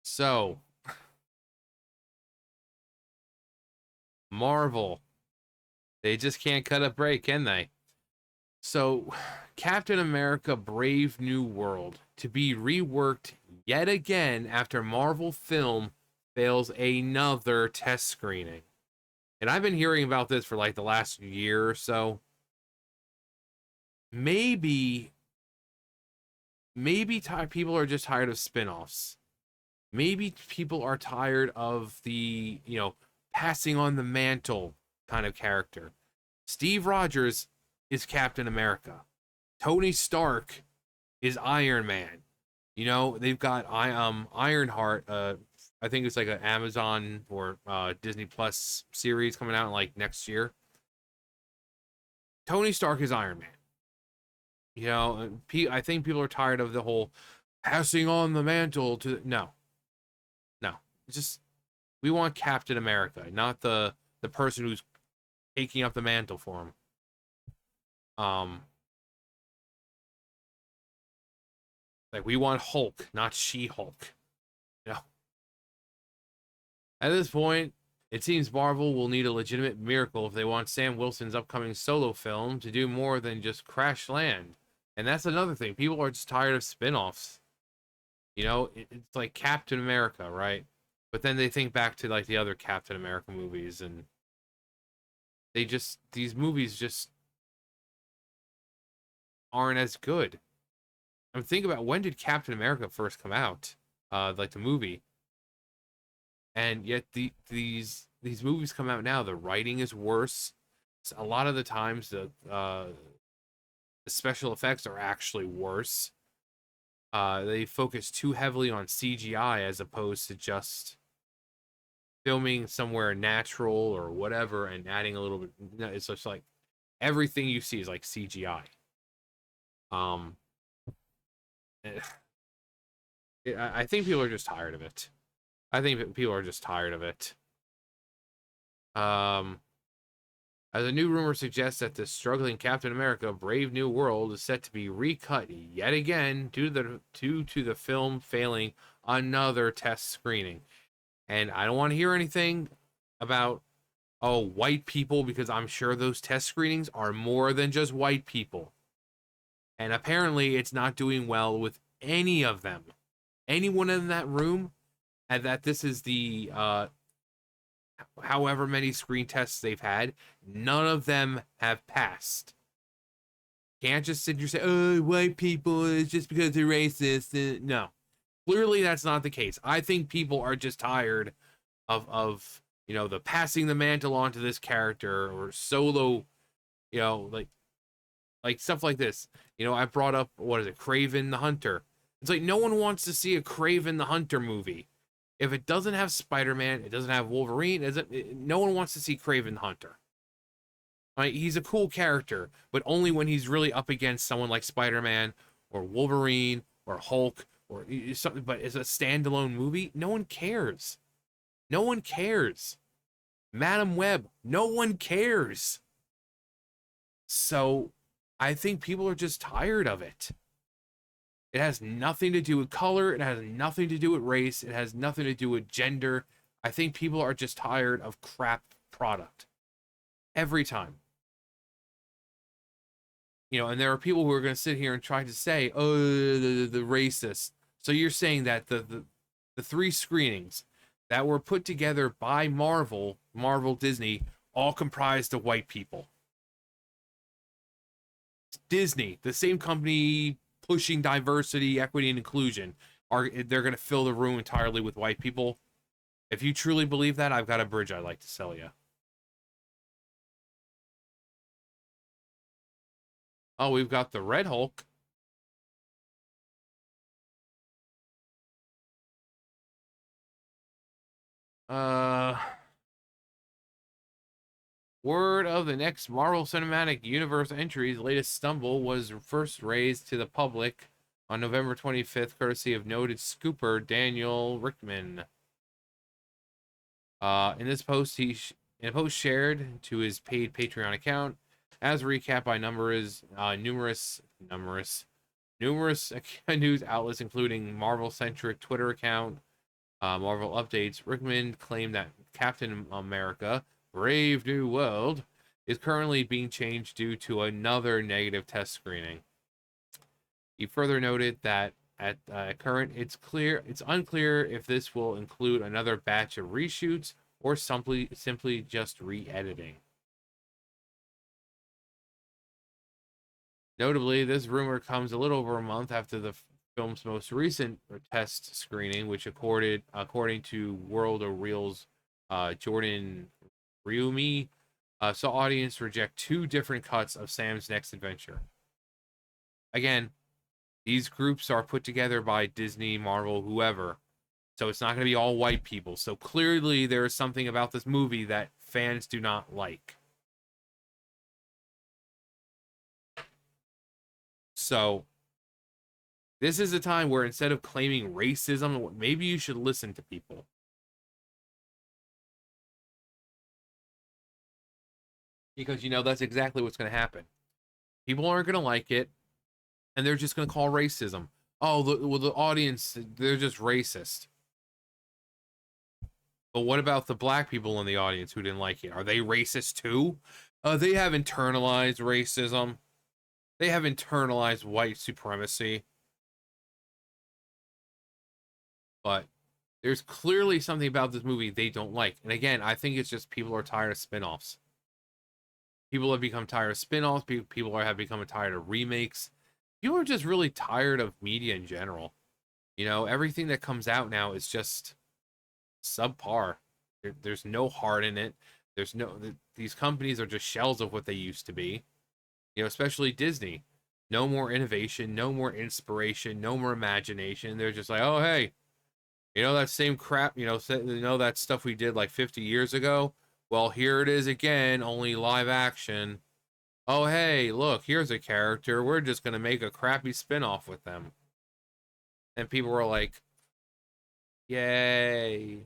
So, Marvel, they just can't cut a break, can they? So, Captain America Brave New World to be reworked yet again after Marvel film fails another test screening. And I've been hearing about this for like the last year or so. Maybe, people are just tired of spin-offs. Maybe people are tired of the, passing on the mantle kind of character. Steve Rogers is Captain America. Tony Stark is Iron Man. They've got Ironheart. I think it's like an Amazon or Disney Plus series coming out like next year. Tony Stark is Iron Man. I think people are tired of the whole passing on the mantle to no. Just we want Captain America, not the person who's taking up the mantle for him. Like we want Hulk, not She-Hulk. You know. At this point, it seems Marvel will need a legitimate miracle if they want Sam Wilson's upcoming solo film to do more than just crash land. And that's another thing. People are just tired of spin-offs. It's like Captain America, right? But then they think back to like the other Captain America movies and these movies just aren't as good. I'm thinking about when did Captain America first come out? Like the movie. And yet these movies come out now. The writing is worse. A lot of the times the special effects are actually worse. They focus too heavily on CGI as opposed to just filming somewhere natural or whatever and adding a little bit. It's just like everything you see is like CGI. I think people are just tired of it. I think people are just tired of it. As a new rumor suggests that the struggling Captain America Brave New World is set to be recut yet again due to the film failing another test screening. And I don't want to hear anything about white people, because I'm sure those test screenings are more than just white people. And apparently it's not doing well with any of them. Anyone in that room, and that this is the however many screen tests they've had, none of them have passed. Can't just sit here and say, oh, white people, it's just because they're racist. No. Clearly that's not the case. I think people are just tired of the passing the mantle on to this character or solo, like stuff like this. I brought up, what is it, Kraven the Hunter. It's like no one wants to see a Kraven the Hunter movie. If it doesn't have Spider-Man, it doesn't have Wolverine, no one wants to see Kraven the Hunter. Right? He's a cool character, but only when he's really up against someone like Spider-Man or Wolverine or Hulk or something. But as a standalone movie, no one cares. No one cares. Madam Web, no one cares. So I think people are just tired of it. It has nothing to do with color. It has nothing to do with race. It has nothing to do with gender. I think people are just tired of crap product. Every time. And there are people who are going to sit here and try to say, oh, the racist. So you're saying that the three screenings that were put together by Marvel Disney, all comprised of white people. Disney, the same company pushing diversity, equity, and inclusion, they're going to fill the room entirely with white people. If you truly believe that, I've got a bridge I'd like to sell you. Oh, we've got the Red Hulk. Word of the next Marvel Cinematic Universe entry's latest stumble was first raised to the public on November 25th, courtesy of noted scooper Daniel Rickman. In this post, in a post shared to his paid Patreon account, as a recap by numerous news outlets, including Marvel-centric Twitter account, Marvel updates. Rickman claimed that Captain America: Brave New World is currently being changed due to another negative test screening. He further noted that at current, it's unclear if this will include another batch of reshoots or simply just re-editing. Notably, this rumor comes a little over a month after the film's most recent test screening, which according to World of Reels, Jordan Ryumi, saw audience reject two different cuts of Sam's next adventure. Again, these groups are put together by Disney, Marvel, whoever. So it's not going to be all white people. So clearly there is something about this movie that fans do not like. So this is a time where instead of claiming racism, maybe you should listen to people. Because you know that's exactly what's going to happen. People aren't going to like it, and they're just going to call racism. Oh, the audience, they're just racist. But what about the black people in the audience who didn't like it? Are they racist too? They have internalized racism. They have internalized white supremacy. But there's clearly something about this movie they don't like. And again, I think it's just people are tired of spin-offs. People have become tired of spin-offs. People have become tired of remakes. People are just really tired of media in general. You know, everything that comes out now is just subpar. There's no heart in it. These companies are just shells of what they used to be. You know, especially Disney. No more innovation, no more inspiration, no more imagination. They're just like, oh hey, you know that same crap, that stuff we did like 50 years ago? Well, here it is again, only live action. Oh hey, look, here's a character. We're just gonna make a crappy spin-off with them. And people were like, yay.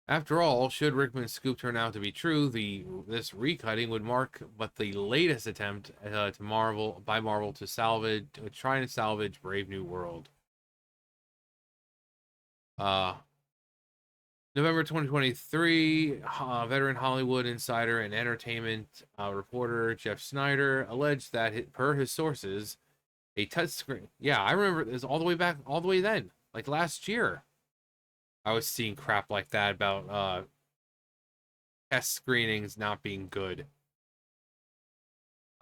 After all, should Rickman's scoop turn out to be true, this recutting would mark but the latest attempt to Marvel to try and salvage Brave New World. Uh, November 2023, veteran Hollywood insider and entertainment reporter Jeff Snyder alleged that, per his sources, a touchscreen. Yeah, I remember this all the way then, like last year. I was seeing crap like that about test screenings not being good.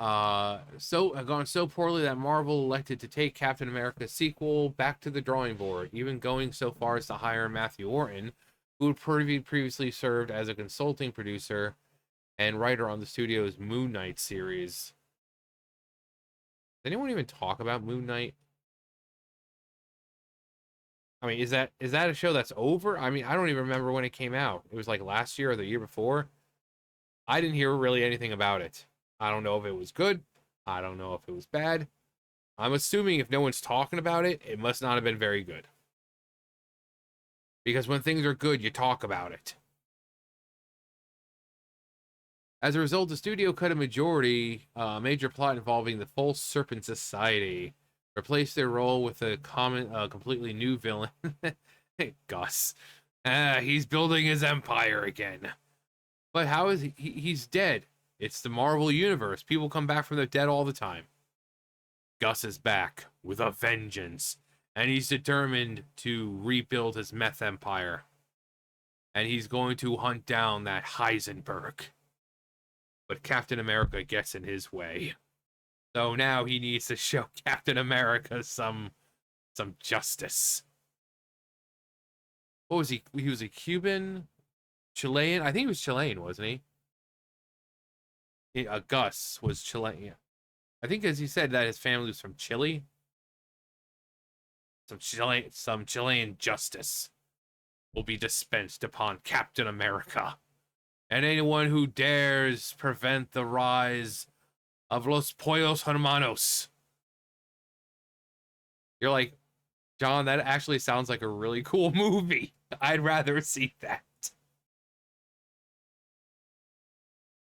Gone so poorly that Marvel elected to take Captain America's sequel back to the drawing board, even going so far as to hire Matthew Orton, who had previously served as a consulting producer and writer on the studio's Moon Knight series. Does anyone even talk about Moon Knight? I mean, is that a show that's over? I mean, I don't even remember when it came out. It was like last year or the year before. I didn't hear really anything about it. I don't know if it was good. I don't know if it was bad. I'm assuming if no one's talking about it, it must not have been very good. Because when things are good, you talk about it. As a result, the studio cut a major plot involving the False Serpent Society, replaced their role with a completely new villain, Gus. He's building his empire again. But how is he's dead? It's the Marvel Universe. People come back from the dead all the time. Gus is back with a vengeance, and he's determined to rebuild his meth empire. And he's going to hunt down that Heisenberg. But Captain America gets in his way. So now he needs to show Captain America some justice. What was he? He was a Cuban, Chilean. I think he was Chilean, wasn't he? Gus was Chilean. I think, as he said, that his family was from Chile. Some Chilean justice will be dispensed upon Captain America, and anyone who dares prevent the rise of Los Pollos Hermanos. You're like, John, that actually sounds like a really cool movie. I'd rather see that.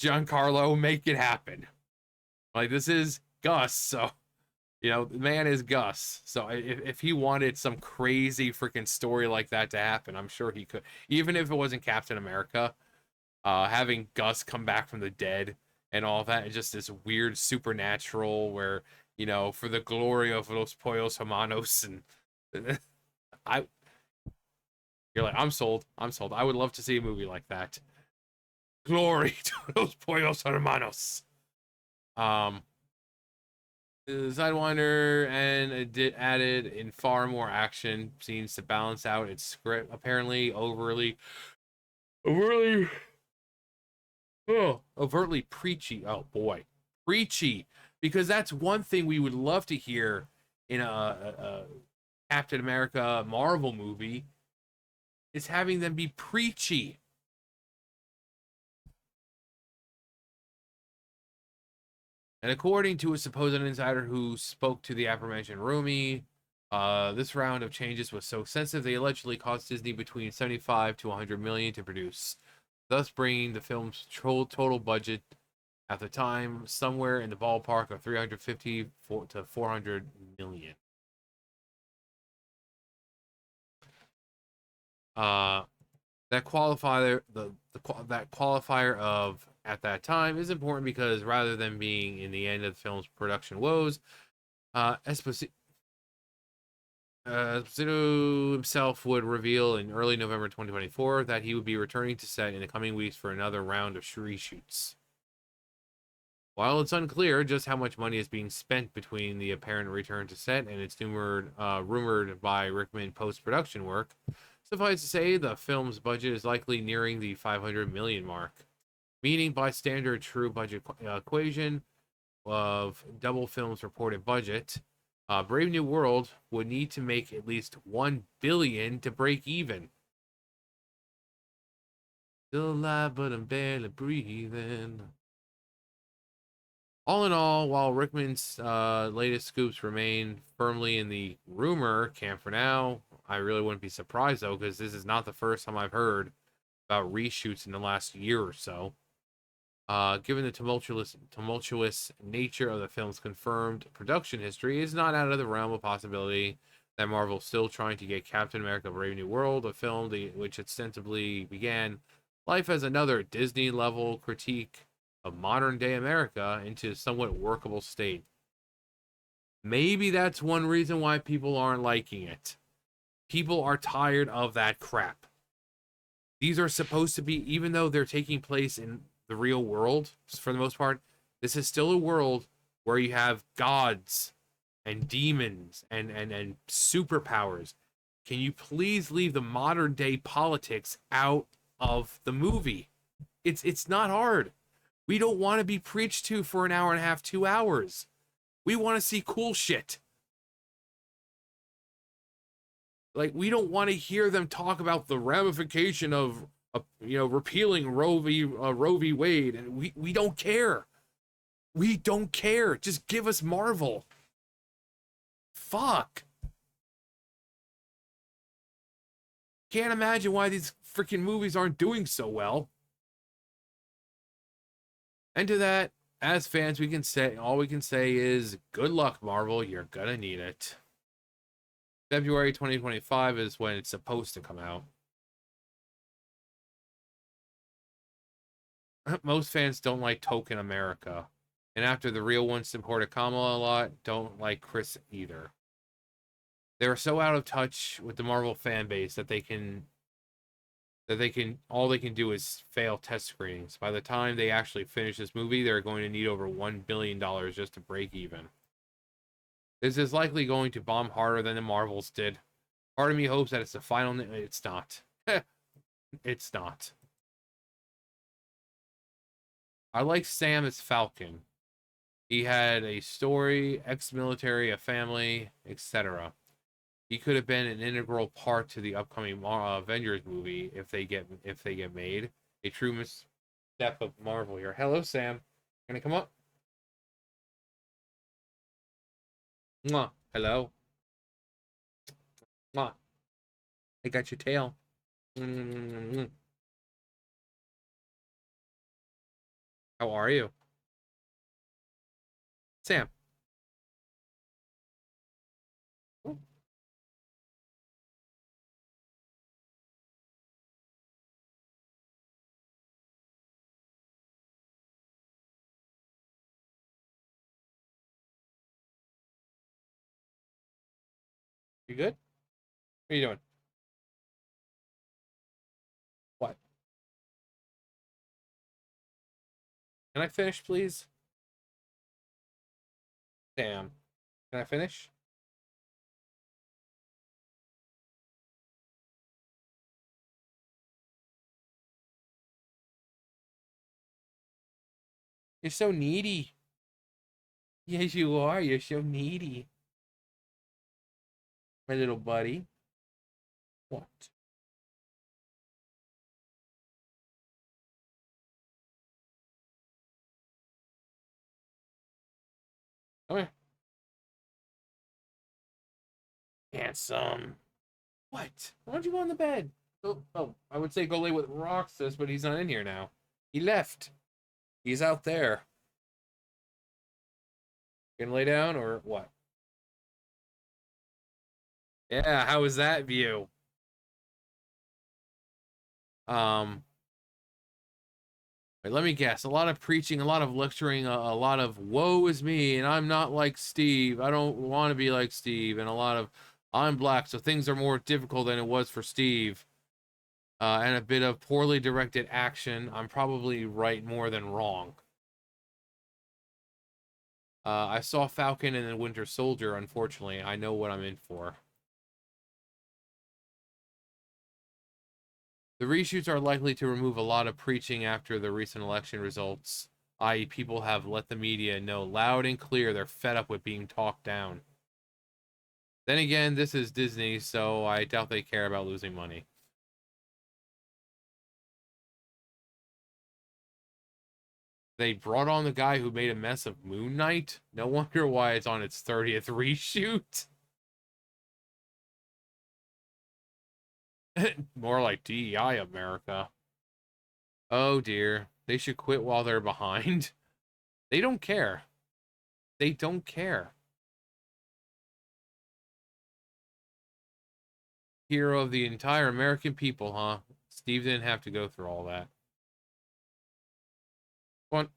Giancarlo, make it happen. Like, this is Gus, so You know, the man is Gus. So if he wanted some crazy freaking story like that to happen, I'm sure he could. Even if it wasn't Captain America, having Gus come back from the dead and all that, and just this weird supernatural where, you know, for the glory of los pollos hermanos, and I, you're like, I'm sold. I'm sold. I would love to see a movie like that. Glory to los pollos hermanos. Um, Sidewinder, and it did added in far more action scenes to balance out its script. Apparently, overly, overtly preachy. Oh boy, preachy. Because that's one thing we would love to hear in a Captain America Marvel movie is having them be preachy. And according to a supposed insider who spoke to the aforementioned Rumi, this round of changes was so extensive they allegedly cost Disney between 75 to 100 million to produce, thus bringing the film's total budget at the time somewhere in the ballpark of 350 to 400 million. Uh, that qualifier, that qualifier of at that time is important because rather than being in the end of the film's production woes, Esposito himself would reveal in early November 2024 that he would be returning to set in the coming weeks for another round of reshoots. While it's unclear just how much money is being spent between the apparent return to set and its rumored by Rickman post-production work, suffice to say the film's budget is likely nearing the 500 million mark, meaning by standard true budget equation of double film's reported budget, Brave New World would need to make at least 1 billion to break even. Still alive, but I'm barely breathing. All in all, while Rickman's latest scoops remain firmly in the rumor camp for now, I really wouldn't be surprised though, because this is not the first time I've heard about reshoots in the last year or so. Given the tumultuous nature of the film's confirmed production history, it's not out of the realm of possibility that Marvel's still trying to get Captain America: Brave New World, a film which ostensibly began life as another Disney-level critique of modern-day America, into a somewhat workable state. Maybe that's one reason why people aren't liking it. People are tired of that crap. These are supposed to be, even though they're taking place in the real world for the most part, this is still a world where you have gods and demons and superpowers. Can you please leave the modern day politics out of the movie? It's not hard. We don't want to be preached to for an hour and a half, 2 hours. We want to see cool shit. Like, we don't want to hear them talk about the ramification of repealing Roe v. Wade, and we don't care. We don't care. Just give us Marvel. Fuck. Can't imagine why these freaking movies aren't doing so well. And to that, as fans, all we can say is good luck, Marvel. You're gonna need it. February 2025 is when it's supposed to come out. Most fans don't like Token America. And after the real ones supported Kamala a lot, don't like Chris either. They're so out of touch with the Marvel fan base that all they can do is fail test screenings. By the time they actually finish this movie, they're going to need over $1 billion just to break even. This is likely going to bomb harder than the Marvels did. Part of me hopes that it's the final. It's not. It's not. I like Sam as Falcon. He had a story, ex-military, a family, etc. He could have been an integral part to the upcoming Avengers movie if they get made. A true misstep of Marvel here. Hello, Sam. Gonna come up? Mwah. Hello. Mwah. I got your tail. Mm-hmm. How are you, Sam? You good? What are you doing? What? Can I finish, please? Damn. Can I finish? You're so needy. Yes, you are. You're so needy. My little buddy. What? Come here. Handsome. What? Why don't you go on the bed? Oh, I would say go lay with Roxas, but he's not in here now. He left. He's out there. Gonna lay down or what? Yeah, how was that view? Um, Wait, let me guess. A lot of preaching, a lot of lecturing, a lot of woe is me, and I'm not like Steve. I don't want to be like Steve, and a lot of I'm black, so things are more difficult than it was for Steve. And a bit of poorly directed action. I'm probably right more than wrong. I saw Falcon and then Winter Soldier, unfortunately. I know what I'm in for. The reshoots are likely to remove a lot of preaching after the recent election results, i.e., people have let the media know loud and clear they're fed up with being talked down. Then again, this is Disney, so I doubt they care about losing money. They brought on the guy who made a mess of Moon Knight. No wonder why it's on its 30th reshoot. More like DEI America. Oh dear. They should quit while they're behind. They don't care. They don't care. Hero of the entire American people, huh? Steve didn't have to go through all that. Come on.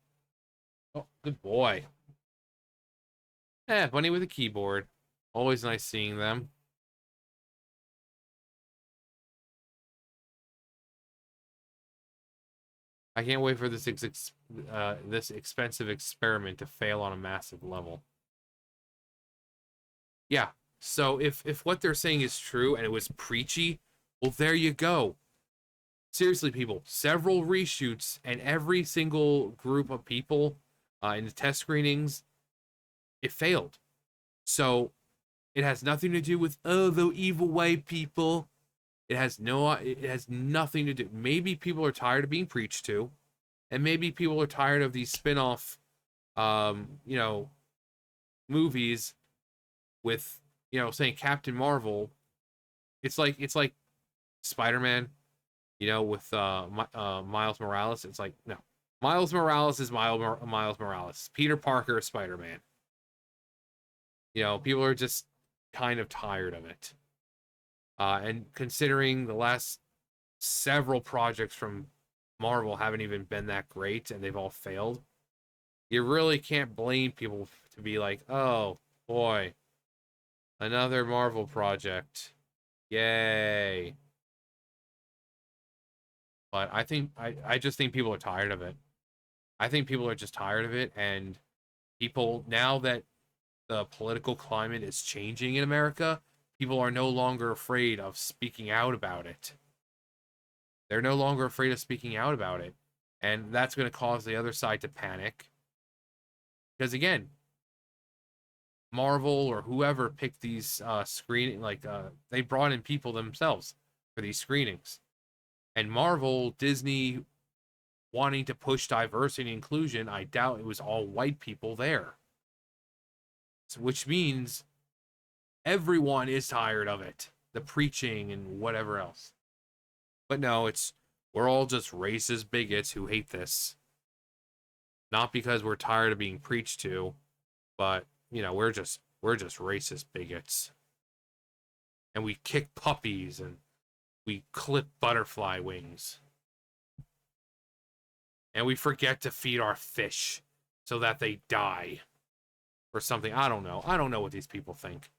Oh, good boy. Bunny with a keyboard. Always nice seeing them. I can't wait for this expensive experiment to fail on a massive level. Yeah. So if what they're saying is true and it was preachy, well, there you go. Seriously, people, several reshoots and every single group of people in the test screenings, it failed. So it has nothing to do with the evil white people. It has nothing to do. Maybe people are tired of being preached to, and maybe people are tired of these spin-off you know, movies with, saying Captain Marvel. It's like Spider-Man, with Miles Morales. It's like, no. Miles Morales is Miles Morales. Peter Parker is Spider-Man. People are just kind of tired of it. And considering the last several projects from Marvel haven't even been that great and they've all failed, you really can't blame people to be like, oh boy, another Marvel project. Yay. But I just think people are tired of it. I think people are just tired of it, and people, now that the political climate is changing in America, people are no longer afraid of speaking out about it. They're no longer afraid of speaking out about it. And that's going to cause the other side to panic. Because again, Marvel or whoever picked these they brought in people themselves for these screenings. And Marvel, Disney wanting to push diversity and inclusion, I doubt it was all white people there. So, which means everyone is tired of it. The preaching and whatever else. But no, we're all just racist bigots who hate this. Not because we're tired of being preached to, but we're just racist bigots. And we kick puppies and we clip butterfly wings. And we forget to feed our fish so that they die. Or something. I don't know. I don't know what these people think.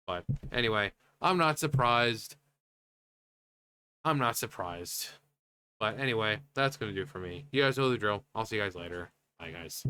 But anyway, I'm not surprised. I'm not surprised. But anyway, that's going to do it for me. You guys know the drill. I'll see you guys later. Bye, guys.